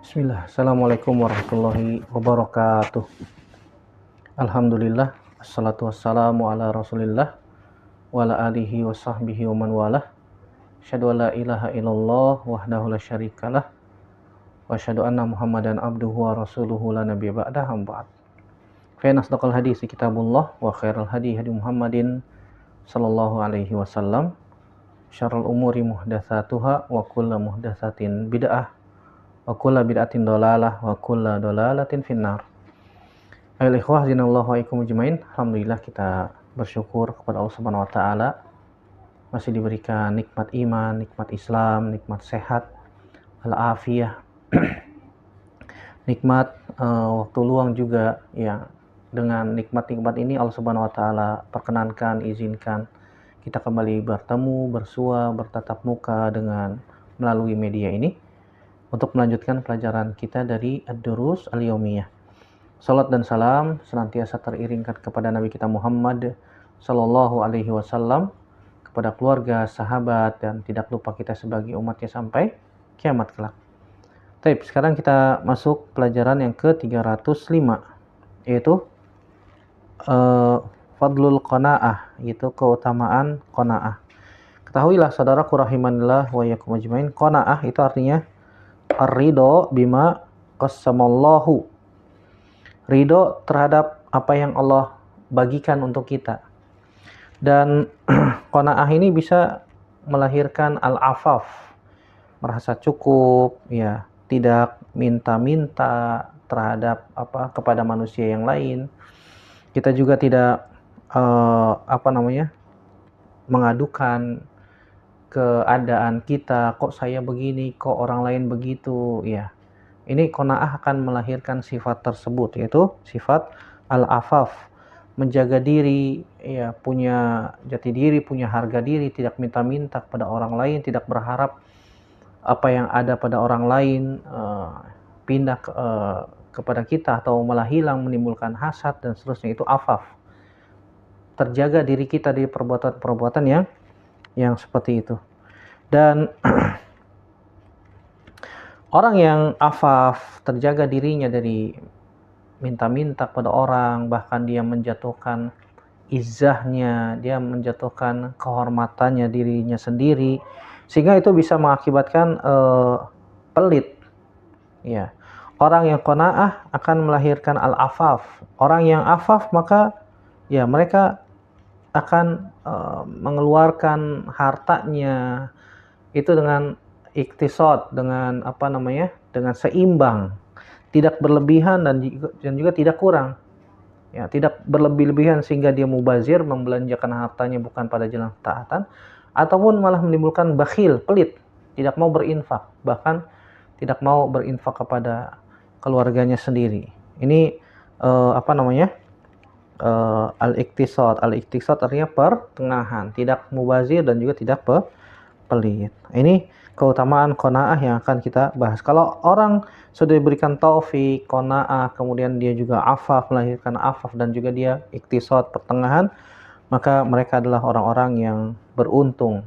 Bismillah, Assalamualaikum warahmatullahi wabarakatuh. Alhamdulillah, assalatu wassalamu ala rasulillah wa ala alihi wa sahbihi wa man walah. Asyhadu an la ilaha illallah wahdahu la syarikalah wa asyhadu anna muhammadan abduhu wa rasuluhu la nabiyya ba'dah ba'd. Fa inna asdaqal hadisi kitabullah wa khairal hadi Muhammadin sallallahu alaihi wasallam. Syarrul umuri muhdatsatuha wa kullu muhdatsatin bid'ah wa kulla bid'atin dolalah wa kulla dolalatin finnar. Ayo ikhwah zinallahu wa ikum ajmain. Alhamdulillah kita bersyukur kepada Allah Subhanahu wa taala masih diberikan nikmat iman, nikmat Islam, nikmat sehat, al-afiyah. Nikmat waktu luang juga ya. Dengan nikmat-nikmat ini Allah Subhanahu wa taala perkenankan, izinkan kita kembali bertemu, bersua, bertatap muka dengan melalui media ini untuk melanjutkan pelajaran kita dari Ad-Durus Al-Yaumiyah. Salat dan salam senantiasa teriringkan kepada Nabi kita Muhammad sallallahu alaihi wasallam, kepada keluarga, sahabat, dan tidak lupa kita sebagai umatnya sampai kiamat kelak. Baik, sekarang kita masuk pelajaran yang ke-305, yaitu Fadlul Qanaah, yaitu keutamaan qanaah. Ketahuilah saudaraku rahimanillah wa yakum ajmain, qanaah itu artinya ar-ridho bima qassamallahu. Ridho terhadap apa yang Allah bagikan untuk kita. Dan qanaah ini bisa melahirkan al-afaf, merasa cukup, ya, tidak minta-minta terhadap kepada manusia yang lain. Kita juga tidak mengadukan keadaan kita, kok saya begini, kok orang lain begitu, ya. Ini qanaah akan melahirkan sifat tersebut, yaitu sifat al-afaf, menjaga diri, ya, punya jati diri, punya harga diri, tidak minta-minta kepada orang lain, tidak berharap apa yang ada pada orang lain pindah kepada kita atau malah hilang, menimbulkan hasad dan seterusnya. Itu afaf. Terjaga diri kita dari perbuatan-perbuatan yang seperti itu. Dan orang yang afaf, terjaga dirinya dari minta-minta kepada orang, bahkan dia menjatuhkan izzahnya, dia menjatuhkan kehormatannya dirinya sendiri, sehingga itu bisa mengakibatkan pelit. Ya. Orang yang qanaah akan melahirkan al-afaf. Orang yang afaf maka ya mereka akan mengeluarkan hartanya itu dengan iktisad, dengan dengan seimbang, tidak berlebihan dan juga tidak kurang, ya, tidak berlebih-lebihan sehingga dia mubazir, membelanjakan hartanya bukan pada jalan ketaatan, ataupun malah menimbulkan bakhil, pelit, tidak mau berinfak, bahkan tidak mau berinfak kepada keluarganya sendiri. Ini al-iktisad. Al-iktisad artinya pertengahan, tidak mubazir dan juga tidak pelit. Ini keutamaan qanaah yang akan kita bahas. Kalau orang sudah diberikan taufik, qanaah, kemudian dia juga afaf, melahirkan afaf, dan juga dia iktisad, pertengahan, maka mereka adalah orang-orang yang beruntung,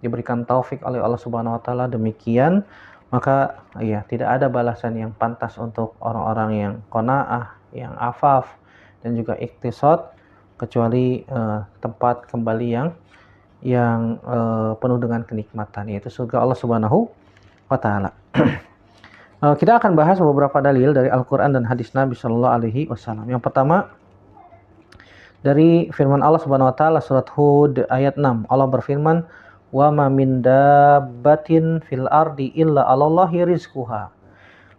diberikan taufik oleh Allah Subhanahu wa taala demikian. Maka ya, tidak ada balasan yang pantas untuk orang-orang yang qanaah, yang afaf, dan juga iktisad, kecuali tempat kembali yang penuh dengan kenikmatan, yaitu surga Allah Subhanahu wa taala. Kita akan bahas beberapa dalil dari Al-Qur'an dan hadis Nabi sallallahu alaihi wasallam. Yang pertama dari firman Allah Subhanahu wa taala surat Hud ayat 6. Allah berfirman, "Wa ma min dabbatin fil ardi illa 'alallahi rizquha."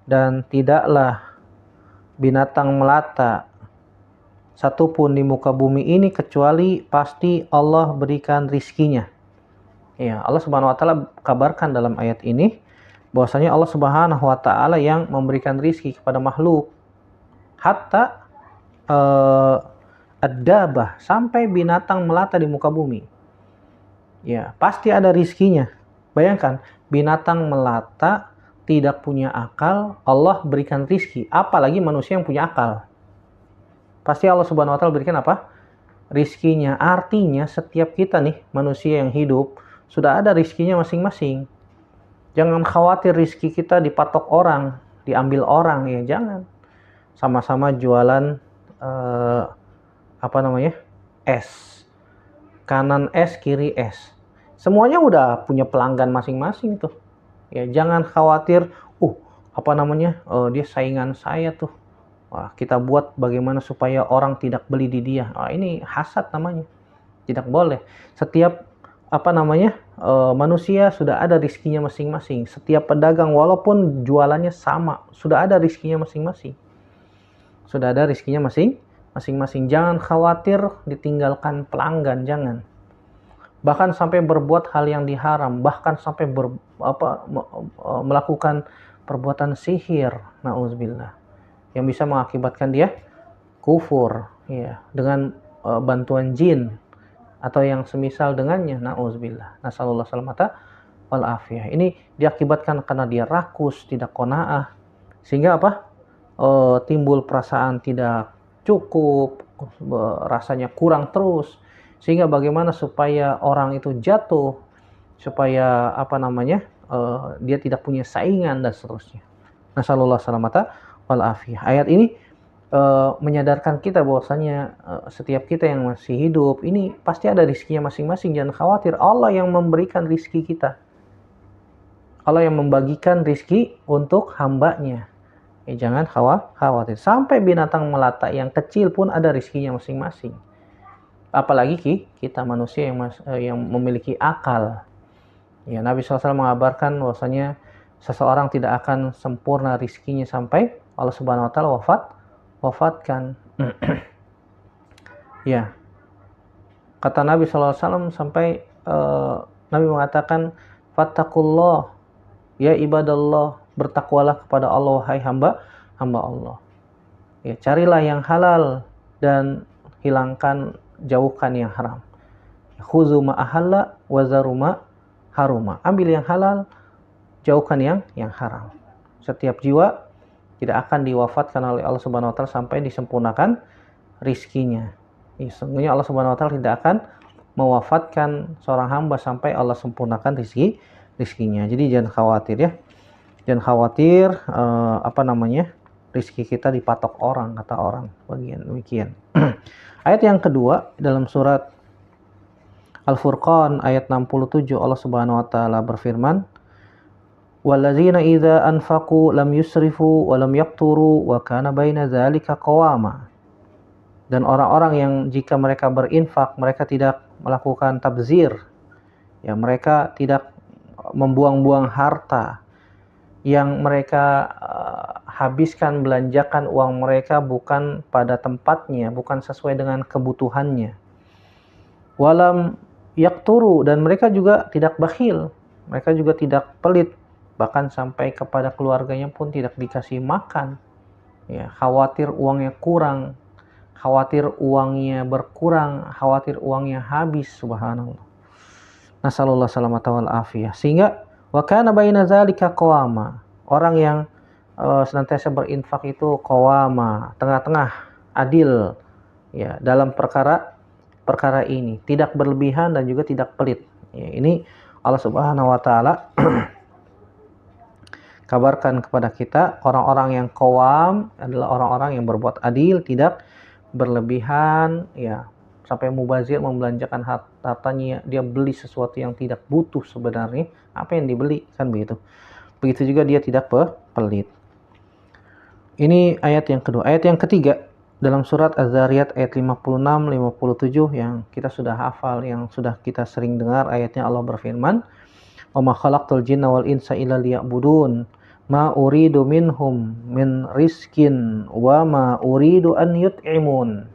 Dan tidaklah binatang melata satupun di muka bumi ini kecuali pasti Allah berikan rizkinya. Ya, Allah Subhanahu wa taala kabarkan dalam ayat ini bahwasanya Allah Subhanahu wa taala yang memberikan rizki kepada makhluk, hatta ad-dabbah, sampai binatang melata di muka bumi. Ya, pasti ada rizkinya. Bayangkan, binatang melata tidak punya akal, Allah berikan rizki, apalagi manusia yang punya akal. Pasti Allah Subhanahu wa taala berikan apa? Rizkinya. Artinya setiap kita nih, manusia yang hidup, sudah ada rizkinya masing-masing. Jangan khawatir rizki kita dipatok orang, diambil orang, ya jangan. Sama-sama jualan es, kanan es kiri es, semuanya udah punya pelanggan masing-masing tuh. Ya jangan khawatir, dia saingan saya tuh. Wah, kita buat bagaimana supaya orang tidak beli di dia. Ini hasad namanya. Tidak boleh. Setiap manusia sudah ada rizkinya masing-masing. Setiap pedagang walaupun jualannya sama, sudah ada rizkinya masing-masing. Sudah ada rizkinya masing-masing. Jangan khawatir ditinggalkan pelanggan, jangan. Bahkan sampai berbuat hal yang diharam, bahkan sampai melakukan perbuatan sihir, na'udzubillah, yang bisa mengakibatkan dia kufur, ya, dengan bantuan jin atau yang semisal dengannya, na'udzubillah. Nasallallahu salamata wal afiyah. Ini diakibatkan karena dia rakus, tidak qanaah, sehingga timbul perasaan tidak cukup, rasanya kurang terus, sehingga bagaimana supaya orang itu jatuh, supaya dia tidak punya saingan dan seterusnya. Nasallallahu salamata wal afiyah. Ayat ini menyadarkan kita bahwasanya setiap kita yang masih hidup ini pasti ada rizkinya masing-masing. Jangan khawatir, Allah yang memberikan rizki kita. Allah yang membagikan rizki untuk hambanya. Jangan khawatir. Sampai binatang melata yang kecil pun ada rizkinya masing-masing. Apalagi kita manusia yang memiliki akal. Ya, Nabi SAW mengabarkan bahwasanya seseorang tidak akan sempurna rizkinya sampai Allah Subhanahu wa taala wafatkan. Ya. Kata Nabi SAW sampai Nabi mengatakan, fattaqullah ya ibadallah, bertakwalah kepada Allah wahai hamba Allah. Ya, carilah yang halal dan jauhkan yang haram. Khuzu ma ahalla wa zaru ma haruma. Ambil yang halal, jauhkan yang haram. Setiap jiwa tidak akan diwafatkan oleh Allah Subhanahu wa taala sampai disempurnakan rizkinya. Sesungguhnya Allah Subhanahu wa taala tidak akan mewafatkan seorang hamba sampai Allah sempurnakan rizkinya. Jadi jangan khawatir ya. Jangan khawatir rizki kita dipatok orang, kata orang. Bagian demikian. Ayat yang kedua dalam surat Al-Furqan ayat 67, Allah Subhanahu wa taala berfirman, walladzina idza anfaqu lam yusrifu wa lam yaqturu wa kana baina dzalika qawama. Dan orang-orang yang jika mereka berinfak, mereka tidak melakukan tabzir. Ya, mereka tidak membuang-buang harta. Yang mereka habiskan, belanjakan uang mereka bukan pada tempatnya, bukan sesuai dengan kebutuhannya. Walam yakturu, dan mereka juga tidak bakhil, mereka juga tidak pelit, bahkan sampai kepada keluarganya pun tidak dikasih makan. Ya, khawatir uangnya kurang, khawatir uangnya berkurang, khawatir uangnya habis, subhanallah. Nasallallahu salamata wal afiyah. Sehingga wa kana baina zalika qawama. Orang yang senantiasa berinfak itu qawama, tengah-tengah, adil, ya, dalam perkara ini, tidak berlebihan dan juga tidak pelit. Ya, ini Allah Subhanahu wa taala kabarkan kepada kita, orang-orang yang qawam adalah orang-orang yang berbuat adil, tidak berlebihan, ya, sampai mubazir, membelanjakan hartanya, dia beli sesuatu yang tidak butuh sebenarnya, apa yang dibeli, kan begitu. Begitu juga dia tidak pelit. Ini ayat yang kedua. Ayat yang ketiga dalam surat Az-Zariyat ayat 56-57 yang kita sudah hafal, yang sudah kita sering dengar ayatnya. Allah berfirman, wa ma khalaqtul jinna wal insa illa liya'budun ma uridu minhum min rizkin wa ma uridu an yut'imun.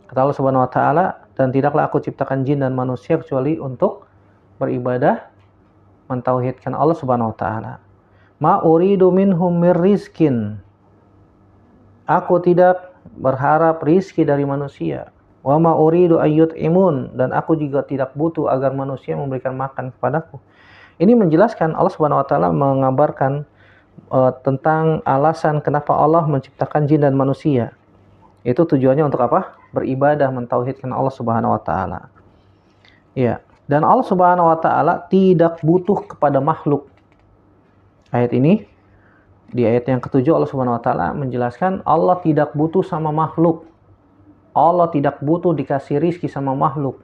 Kata Allah Subhanahu wa taala, dan tidaklah aku ciptakan jin dan manusia kecuali untuk beribadah, mentauhidkan Allah Subhanahu wa taala. Ma uridu minhum min rizkin, aku tidak berharap rizki dari manusia. Wa ma uridu ayyut imun, dan aku juga tidak butuh agar manusia memberikan makan kepadaku. Ini menjelaskan, Allah Subhanahu wa taala mengabarkan tentang alasan kenapa Allah menciptakan jin dan manusia. Itu tujuannya untuk apa? Beribadah, mentauhidkan Allah Subhanahu wa taala. Ya, dan Allah Subhanahu wa taala tidak butuh kepada makhluk. Ayat ini Di ayat yang ketujuh Allah Subhanahu wa taala menjelaskan Allah tidak butuh sama makhluk. Allah tidak butuh dikasih rizki sama makhluk.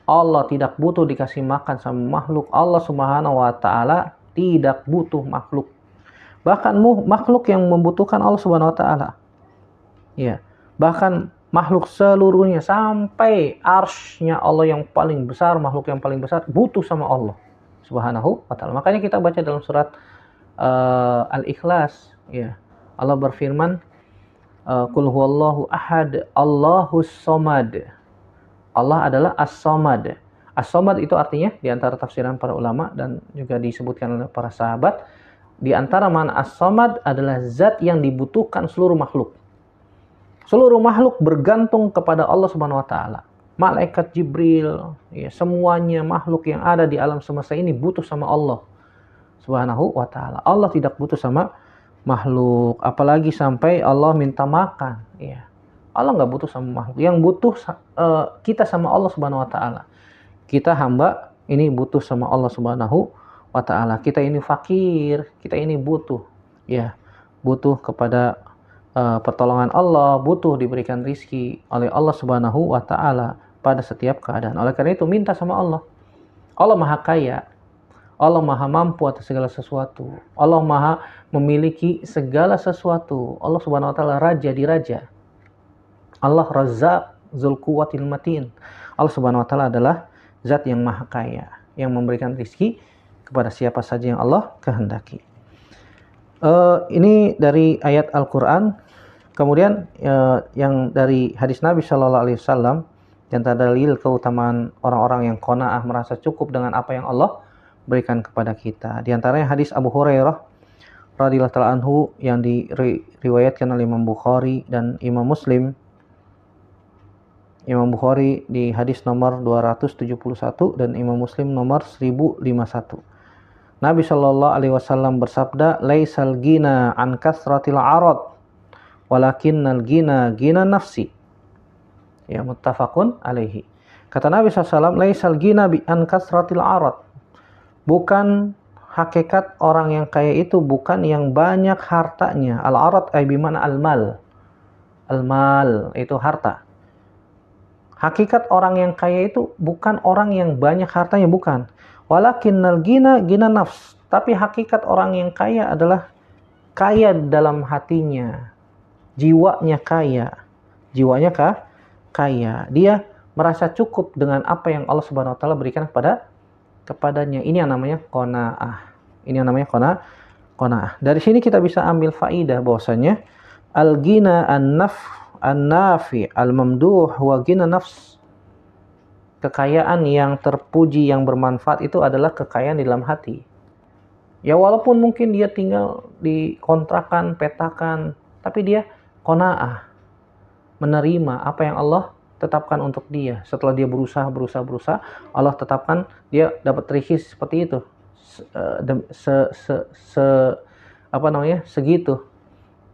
Allah tidak butuh dikasih makan sama makhluk. Allah Subhanahu wa taala tidak butuh makhluk. Bahkan makhluk yang membutuhkan Allah Subhanahu wa taala. Ya. Bahkan makhluk seluruhnya sampai arsy-nya Allah yang paling besar, makhluk yang paling besar butuh sama Allah Subhanahu wa taala. Makanya kita baca dalam surat Al-Ikhlas, ya. Allah berfirman, Qul huwallahu ahad, Allahus somad. Allah adalah as-somad. As-somad itu artinya di antara tafsiran para ulama dan juga disebutkan oleh para sahabat, di antara makna as-somad adalah zat yang dibutuhkan seluruh makhluk. Seluruh makhluk bergantung kepada Allah Subhanahu wa taala. Malaikat Jibril, ya, semuanya makhluk yang ada di alam semesta ini butuh sama Allah Subhanahu wa taala. Allah tidak butuh sama makhluk, apalagi sampai Allah minta makan, ya. Allah nggak butuh sama makhluk. Yang butuh kita sama Allah Subhanahu wa taala. Kita hamba ini butuh sama Allah Subhanahu wa taala. Kita ini fakir, kita ini butuh, ya. Butuh kepada pertolongan Allah, butuh diberikan rizki oleh Allah Subhanahu wa taala pada setiap keadaan. Oleh karena itu minta sama Allah. Allah Maha Kaya. Allah Maha mampu atas segala sesuatu. Allah Maha memiliki segala sesuatu. Allah Subhanahu wa taala raja di raja. Allah Razzaq Dzul Quwwatil Matin. Allah Subhanahu wa taala adalah zat yang Maha Kaya, yang memberikan rizki kepada siapa saja yang Allah kehendaki. Ini dari ayat Al-Qur'an. Kemudian yang dari hadis Nabi Shallallahu alaihi wasallam, yang dalil keutamaan orang-orang yang qanaah, merasa cukup dengan apa yang Allah berikan kepada kita. Di antaranya hadis Abu Hurairah radhiyallahu ta'ala anhu yang diriwayatkan oleh Imam Bukhari dan Imam Muslim. Imam Bukhari di hadis nomor 271 dan Imam Muslim nomor 1051. Nabi Shallallahu alaihi wasallam bersabda, "Laisal ghina an kasratil arad, walakinnal ghina ghina nafsi." Ya, muttafaqun alaihi. Kata Nabi SAW, "Laisal ghina bi an kasratil arad." Bukan hakikat orang yang kaya itu bukan yang banyak hartanya. Al-arad ay bimana al-mal. Al-mal itu harta. Hakikat orang yang kaya itu bukan orang yang banyak hartanya, bukan. Walakinnal ghina ghina nafs. Tapi hakikat orang yang kaya adalah kaya dalam hatinya. Jiwanya kaya. Jiwanya kaya. Dia merasa cukup dengan apa yang Allah Subhanahu wa taala berikan kepadanya. Ini yang namanya qanaah. Ini yang namanya qanaah. Dari sini kita bisa ambil faidah bahwasanya al-ghina an-nafi al-mamduh wa ghina nafs. Kekayaan yang terpuji, yang bermanfaat itu adalah kekayaan di dalam hati. Ya walaupun mungkin dia tinggal di kontrakan, petakan, tapi dia qanaah, menerima apa yang Allah tetapkan untuk dia. Setelah dia berusaha, Allah tetapkan dia dapat rezeki seperti itu. Segitu.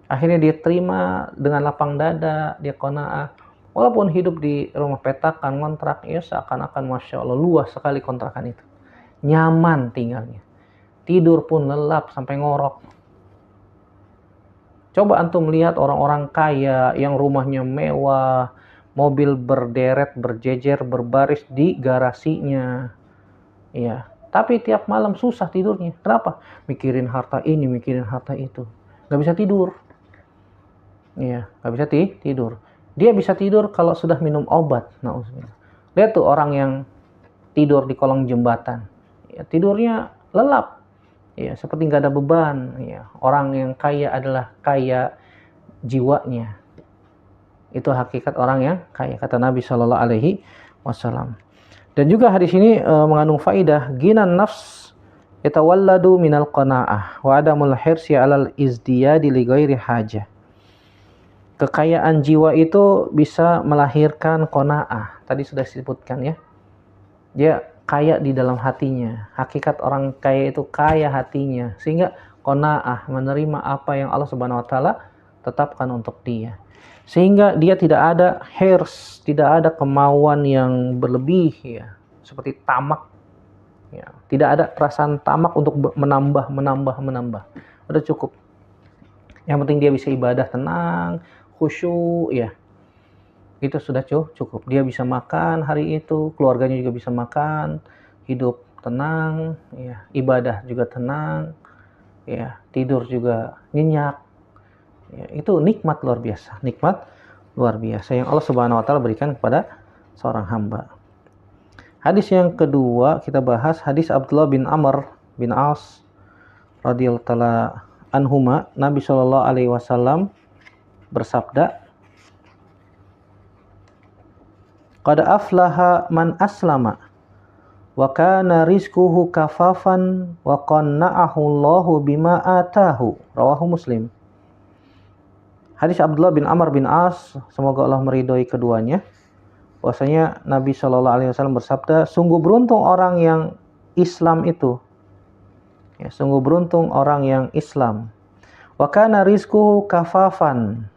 Akhirnya dia terima dengan lapang dada, dia qanaah. Walaupun hidup di rumah petakan, kontrak, ya seakan-akan Masya Allah luas sekali kontrakan itu. Nyaman tinggalnya. Tidur pun lelap sampai ngorok. Coba antum lihat orang-orang kaya yang rumahnya mewah, mobil berderet, berjejer, berbaris di garasinya. Ya, tapi tiap malam susah tidurnya. Kenapa? Mikirin harta ini, mikirin harta itu. Gak bisa tidur. Iya, gak bisa tidur. Dia bisa tidur kalau sudah minum obat. Nauzubillah. Lihat tuh orang yang tidur di kolong jembatan. Ya, tidurnya lelap. Ya, seperti gak ada beban. Ya, orang yang kaya adalah kaya jiwanya. Itu hakikat orang yang kaya, kata Nabi Shallallahu alaihi wasallam. Dan juga hadis ini mengandung faidah ghinan nafs yatawalladu minal qanaah wa adamul hirsi 'alal izdiyadi li ghairi hajah. Kekayaan jiwa itu bisa melahirkan qanaah. Tadi sudah disebutkan ya. Dia kaya di dalam hatinya. Hakikat orang kaya itu kaya hatinya, sehingga qanaah, menerima apa yang Allah Subhanahu wa taala tetapkan untuk dia. Sehingga dia tidak ada hirs, tidak ada kemauan yang berlebih ya, seperti tamak. Ya, tidak ada perasaan tamak untuk menambah. Udah cukup. Yang penting dia bisa ibadah tenang, khusyuk ya. Itu sudah cukup. Dia bisa makan hari itu, keluarganya juga bisa makan, hidup tenang, ya, ibadah juga tenang, ya, tidur juga nyenyak. Ya, itu nikmat luar biasa, nikmat luar biasa yang Allah Subhanahu wa taala berikan kepada seorang hamba. Hadis yang kedua kita bahas hadis Abdullah bin Amr bin As radhiyallahu taala anhuma. Nabi Shallallahu alaihi wasallam bersabda, "Qad aflaha man aslama wa kana rizquhu kafafan wa qanna'ahu Allahu bima atahu." Rawahu Muslim. Hadis Abdullah bin Amr bin As, semoga Allah meridhoi keduanya, bahwasanya Nabi Shallallahu alaihi wasallam bersabda, sungguh beruntung orang yang Islam itu. Ya, sungguh beruntung orang yang Islam. Wa kana rizquhu kafafan.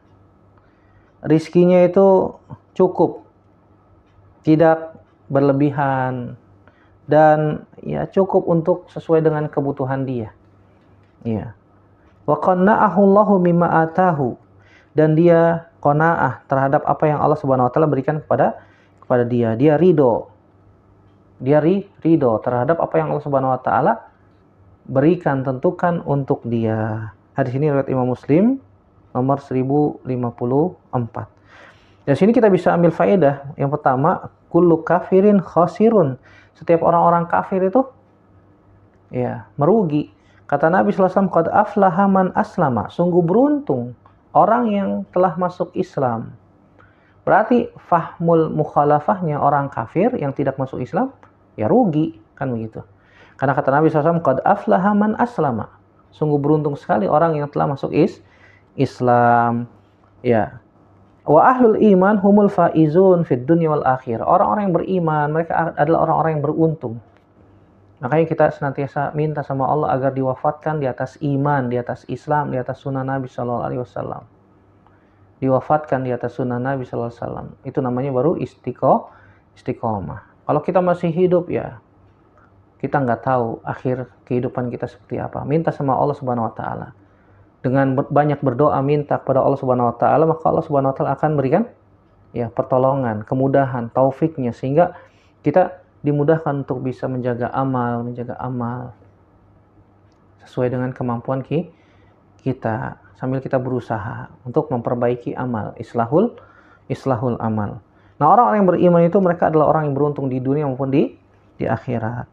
Rizkinya itu cukup, tidak berlebihan, dan ya cukup untuk sesuai dengan kebutuhan dia. Ya. Wa qanna'ahu Allahu mimma atahu, dan dia qanaah terhadap apa yang Allah Subhanahu wa taala berikan kepada dia. Dia ridho. Dia ridho terhadap apa yang Allah Subhanahu wa taala berikan, tentukan untuk dia. Hadis ini riwayat Imam Muslim nomor 1054. Dari sini kita bisa ambil faedah. Yang pertama, kullu kafirin khasirun. Setiap orang-orang kafir itu ya merugi. Kata Nabi sallallahu alaihi wasallam, qad aflaha man aslama. Sungguh beruntung orang yang telah masuk Islam. Berarti fahmul mukhalafahnya orang kafir yang tidak masuk Islam ya rugi, kan begitu. Karena kata Nabi SAW, qad aflaha man aslama. Sungguh beruntung sekali orang yang telah masuk Islam. Ya. Wa ahlul iman humul faizun fid dunya wal akhir. Orang-orang yang beriman, mereka adalah orang-orang yang beruntung. Makanya kita senantiasa minta sama Allah agar diwafatkan di atas iman, di atas Islam, di atas sunnah Nabi SAW. Diwafatkan di atas sunnah Nabi SAW. Itu namanya baru istiqomah. Kalau kita masih hidup ya, kita nggak tahu akhir kehidupan kita seperti apa. Minta sama Allah Subhanahu Wa Taala. Dengan banyak berdoa minta kepada Allah Subhanahu Wa Taala, maka Allah Subhanahu Wa Taala akan berikan ya pertolongan, kemudahan, taufiknya, sehingga kita dimudahkan untuk bisa menjaga amal sesuai dengan kemampuan kita, sambil kita berusaha untuk memperbaiki amal, islahul amal. Nah, orang-orang yang beriman itu mereka adalah orang yang beruntung di dunia maupun di akhirat.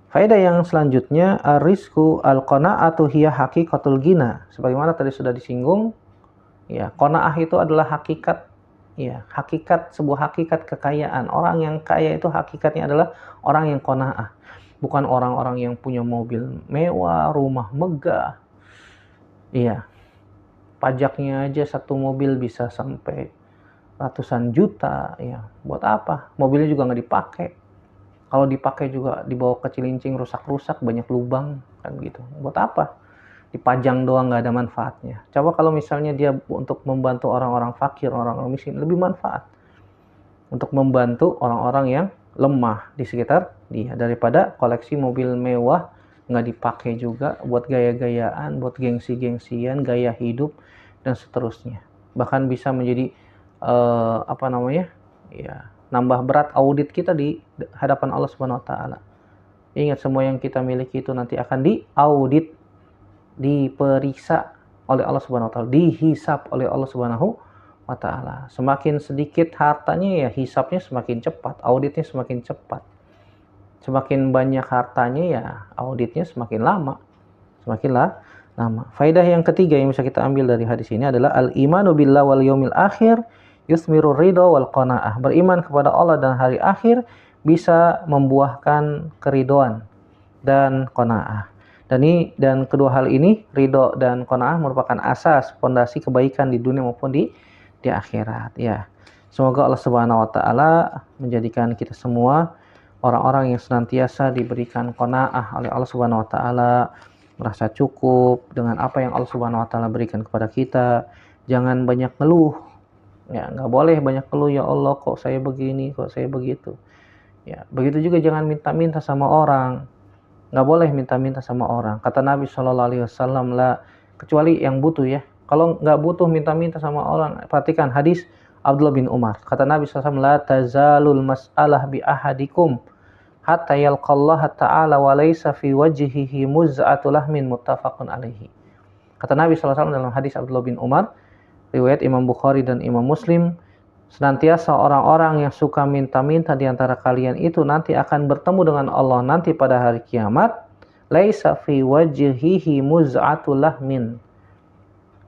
Faedah yang selanjutnya, ar-rizqu al-qana'atu hiya haqiqatul ghina. Sebagaimana tadi sudah disinggung, ya, qanaah itu adalah hakikat. Ya, sebuah hakikat kekayaan. Orang yang kaya itu hakikatnya adalah orang yang qanaah. Bukan orang-orang yang punya mobil mewah, rumah megah. Iya. Pajaknya aja satu mobil bisa sampai ratusan juta, ya. Buat apa? Mobilnya juga nggak dipakai. Kalau dipakai juga dibawa ke Cilincing rusak-rusak, banyak lubang, kan gitu. Buat apa? Dipajang doang, nggak ada manfaatnya. Coba kalau misalnya dia untuk membantu orang-orang fakir, orang-orang miskin, lebih manfaat untuk membantu orang-orang yang lemah di sekitar dia daripada koleksi mobil mewah nggak dipakai juga buat gaya-gayaan, buat gengsi-gengsian, gaya hidup dan seterusnya. Bahkan bisa menjadi ya, nambah berat audit kita di hadapan Allah Subhanahu Wa Taala. Ingat, semua yang kita miliki itu nanti akan diaudit, diperiksa oleh Allah Subhanahu wa taala, dihisab oleh Allah Subhanahu wa taala. Semakin sedikit hartanya ya hisabnya semakin cepat, auditnya semakin cepat. Semakin banyak hartanya ya auditnya semakin lama. Faedah yang ketiga yang bisa kita ambil dari hadis ini adalah al-imanu billah wal yaumil akhir yusmiru ridha wal qanaah. Beriman kepada Allah dan hari akhir bisa membuahkan keridhaan dan qanaah. Dan kedua hal ini, ridho dan qanaah, merupakan asas pondasi kebaikan di dunia maupun di akhirat. Ya, semoga Allah Subhanahu Wa Taala menjadikan kita semua orang-orang yang senantiasa diberikan qanaah oleh Allah Subhanahu Wa Taala, merasa cukup dengan apa yang Allah Subhanahu Wa Taala berikan kepada kita. Jangan banyak ngeluh. Ya, nggak boleh banyak ngeluh, ya Allah kok saya begini, kok saya begitu. Ya, begitu juga jangan minta-minta sama orang. Nggak boleh minta-minta sama orang. Kata Nabi SAW, kecuali yang butuh ya. Kalau nggak butuh minta-minta sama orang, perhatikan hadis Abdullah bin Umar. Kata Nabi SAW, la tazalul mas'alah bi ahadikum hatta yalqallaha ta'ala wa laysa fi wajhihi muz'atu lahmin, muttafaqun alaihi. Kata Nabi SAW dalam hadis Abdullah bin Umar, riwayat Imam Bukhari dan Imam Muslim, senantiasa orang-orang yang suka minta-minta di antara kalian itu nanti akan bertemu dengan Allah nanti pada hari kiamat. Laisa fi wajhihi muz'atul lahmin.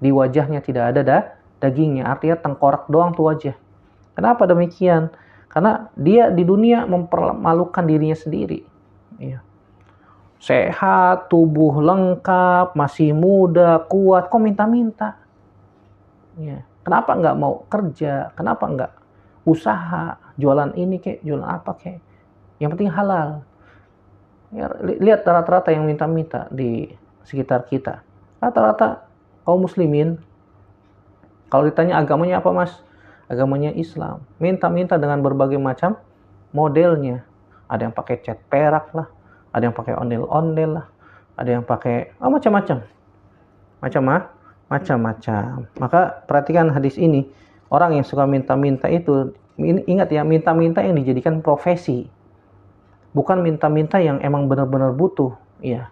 Di wajahnya tidak ada dagingnya, artinya tengkorak doang tuh wajah. Kenapa demikian? Karena dia di dunia mempermalukan dirinya sendiri. Iya. Sehat, tubuh lengkap, masih muda, kuat, kok minta-minta? Ya. Kenapa nggak mau kerja? Kenapa nggak usaha? Jualan ini kek, jualan apa kek? Yang penting halal. Ya, lihat rata-rata yang minta-minta di sekitar kita. Rata-rata kaum muslimin, kalau ditanya agamanya apa mas? Agamanya Islam. Minta-minta dengan berbagai macam modelnya. Ada yang pakai cat perak lah, ada yang pakai ondel-ondel lah, ada yang pakai macam-macam. Macam-macam. Maka perhatikan hadis ini. Orang yang suka minta-minta itu, ingat ya, minta-minta yang dijadikan profesi. Bukan minta-minta yang emang benar-benar butuh. Iya.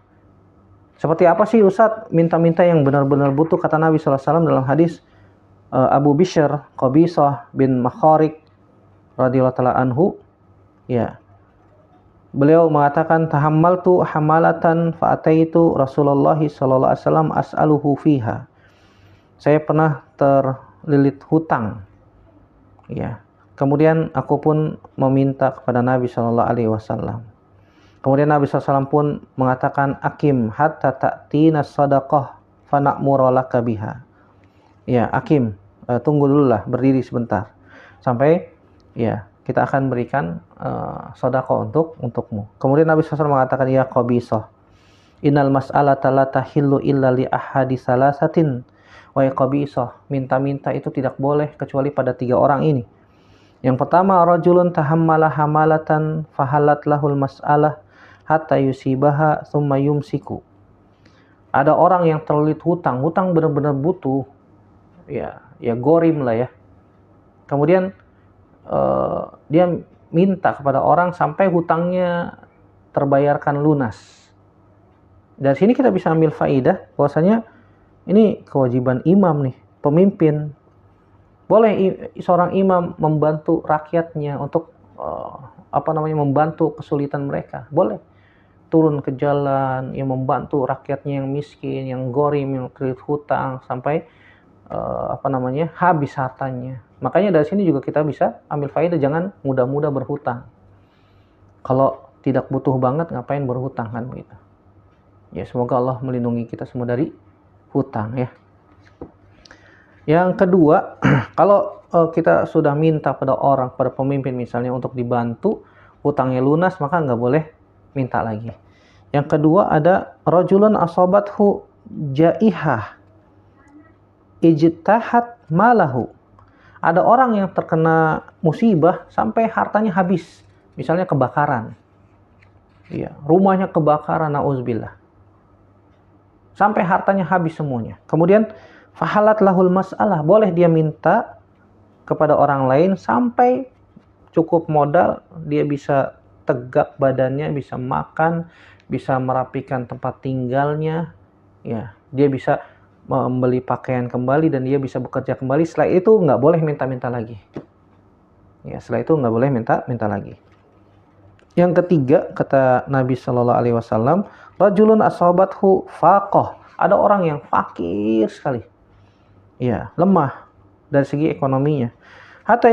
Seperti apa sih Ustadz minta-minta yang benar-benar butuh? Kata Nabi SAW dalam hadis Abu Bishr Qabisah bin Makharik radhiyallahu ta'ala anhu. Ya. Beliau mengatakan, tahammaltu hamalatan fa'ataitu Rasulullah sallallahu alaihi wasallam as'aluhu fiha. Saya pernah terlilit hutang. Ya. Kemudian aku pun meminta kepada Nabi sallallahu alaihi wasallam. Kemudian Nabi SAW pun mengatakan, akim hatta ta'tina sadaqah fa na'muru laka biha. Ya, akim, tunggu dulu lah, berdiri sebentar. Sampai ya kita akan berikan sedekah untukmu. Kemudian Nabi SAW mengatakan, ya Qabisah, innal mas'alata la tahillu illa li ahadi salasatin. Wahai Qabisah, minta-minta itu tidak boleh kecuali pada 3 orang ini. Yang pertama, rajulun tahammala hamalatan fahalat lahul mas'alah hatta yusibaha thumma yumsiku. Ada orang yang terlilit hutang benar-benar butuh. Ya gorim lah ya. Kemudian dia minta kepada orang sampai hutangnya terbayarkan lunas. Dari sini kita bisa ambil faidah bahwasanya ini kewajiban imam nih, pemimpin. Boleh seorang imam membantu rakyatnya untuk membantu kesulitan mereka. Boleh turun ke jalan, yang membantu rakyatnya yang miskin, yang gorim, yang terlilit hutang sampai habis hartanya. Makanya dari sini juga kita bisa ambil faedah, jangan mudah-mudah berhutang. Kalau tidak butuh banget ngapain berhutang kan begitu. Ya semoga Allah melindungi kita semua dari hutang ya. Yang kedua, kalau kita sudah minta pada orang, pada pemimpin misalnya untuk dibantu hutangnya lunas, maka nggak boleh minta lagi. Yang kedua ada rajulun asabathu jaihah ijtahat malahu. Ada orang yang terkena musibah sampai hartanya habis. Misalnya kebakaran. Iya, rumahnya kebakaran, nauzubillah. Sampai hartanya habis semuanya. Kemudian fahalat lahul mas'alah. Boleh dia minta kepada orang lain sampai cukup modal, dia bisa tegak badannya, bisa makan, bisa merapikan tempat tinggalnya. Ya, dia bisa membeli pakaian kembali dan dia bisa bekerja kembali. Setelah itu nggak boleh minta-minta lagi. Ya, setelah itu nggak boleh minta lagi. Yang ketiga, kata Nabi Shallallahu Alaihi Wasallam, rajulun asabathu faqah. Ada orang yang fakir sekali. Ya, lemah dari segi ekonominya. Hatta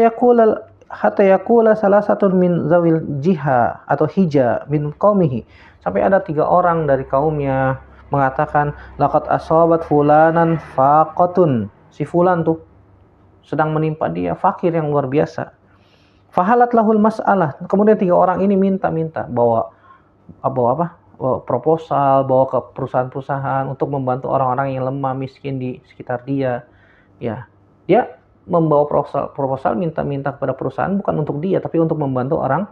yakula salah satu min zawil jiha atau hija min qaumihi. Sampai ada 3 orang dari kaumnya mengatakan, laqad asabat fulanan faqatun. Si fulan tuh sedang menimpa dia fakir yang luar biasa. Fahalat lahul mas'alah. Kemudian 3 orang ini minta bawa proposal, bawa ke perusahaan-perusahaan untuk membantu orang-orang yang lemah miskin di sekitar dia. Ya, dia membawa proposal minta kepada perusahaan bukan untuk dia tapi untuk membantu orang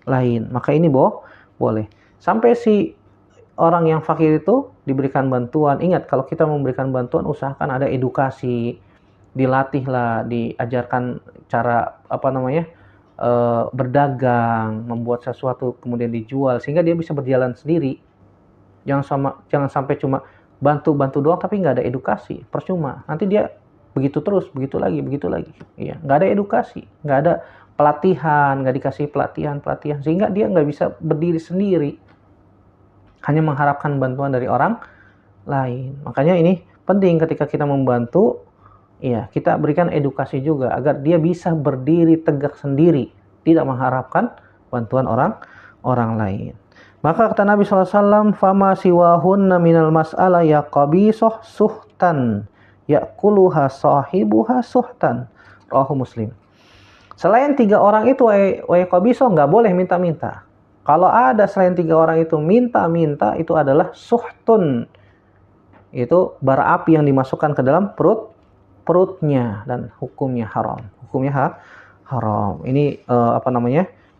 lain. Maka ini boleh. Sampai si orang yang fakir itu diberikan bantuan. Ingat, kalau kita memberikan bantuan, usahakan ada edukasi, dilatihlah, diajarkan cara berdagang, membuat sesuatu kemudian dijual sehingga dia bisa berjalan sendiri. Jangan sampai cuma bantu doang tapi nggak ada edukasi, percuma. Nanti dia begitu terus, begitu lagi. Iya, nggak ada edukasi, nggak ada pelatihan, nggak dikasih pelatihan sehingga dia nggak bisa berdiri sendiri. Hanya mengharapkan bantuan dari orang lain. Makanya ini penting ketika kita membantu, ya, kita berikan edukasi juga agar dia bisa berdiri tegak sendiri, tidak mengharapkan bantuan orang lain. Maka kata Nabi SAW, fama siwahunna minal mas'ala ya qabisah suhtan, yakuluha sahibuha suhtan. Rawahu Muslim. Selain 3 orang itu, wa qabisah, nggak boleh minta-minta. Kalau ada selain 3 orang itu minta-minta, itu adalah suhtun. Itu bara api yang dimasukkan ke dalam perutnya dan hukumnya haram. Haram. Ini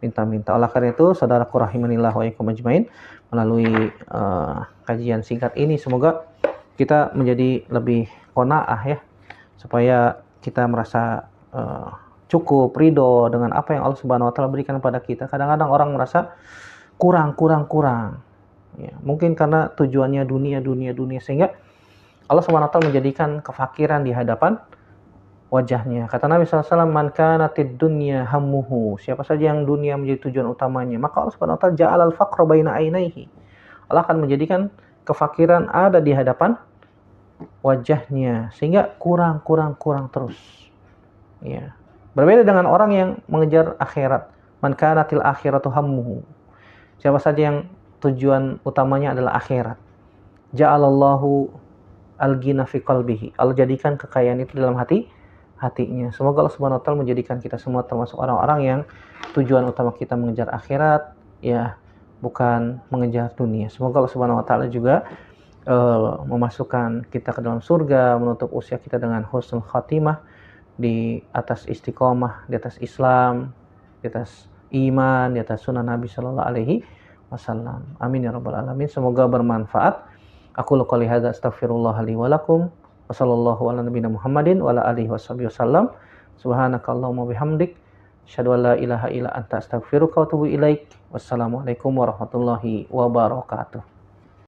minta-minta. Oleh karena itu, saudaraku rahimanillah wa iyyakum ajmain, melalui kajian singkat ini semoga kita menjadi lebih qanaah ya, supaya kita merasa cukup ridho dengan apa yang Allah Subhanahu wa taala berikan kepada kita. Kadang-kadang orang merasa kurang. Ya, mungkin karena tujuannya dunia sehingga Allah Subhanahu wa taala menjadikan kefakiran di hadapan wajahnya. Kata Nabi SAW, man kanatid dunya hammuhu, siapa saja yang dunia menjadi tujuan utamanya, maka Allah Subhanahu wa taala ja'alal faqra baina ainaihi. Allah akan menjadikan kefakiran ada di hadapan wajahnya sehingga kurang terus. Ya. Berbeda dengan orang yang mengejar akhirat. Man kanatil akhiratu hammuhu. Siapa saja yang tujuan utamanya adalah akhirat, ja'alallahu al-ghina fi qalbihi. Allah jadikan kekayaan itu dalam hatinya. Semoga Allah Subhanahu wa taala menjadikan kita semua termasuk orang-orang yang tujuan utama kita mengejar akhirat, ya, bukan mengejar dunia. Semoga Allah Subhanahu wa taala juga memasukkan kita ke dalam surga, menutup usia kita dengan husnul khatimah, di atas istiqomah, di atas Islam, di atas iman, di atas sunnah Nabi Sallallahu Alaihi Wasallam. Amin ya rabbal alamin. Semoga bermanfaat. Aku qouli hadza astaghfirullah li wa lakum. Wa sallallahu ala nabiyina Muhammadin wa ala alihi wasallam. Subhanakallahumma bihamdik, asyhadu an la ilaha illa anta astaghfiruka wa atubu ilaik. Wassalamualaikum warahmatullahi wabarakatuh.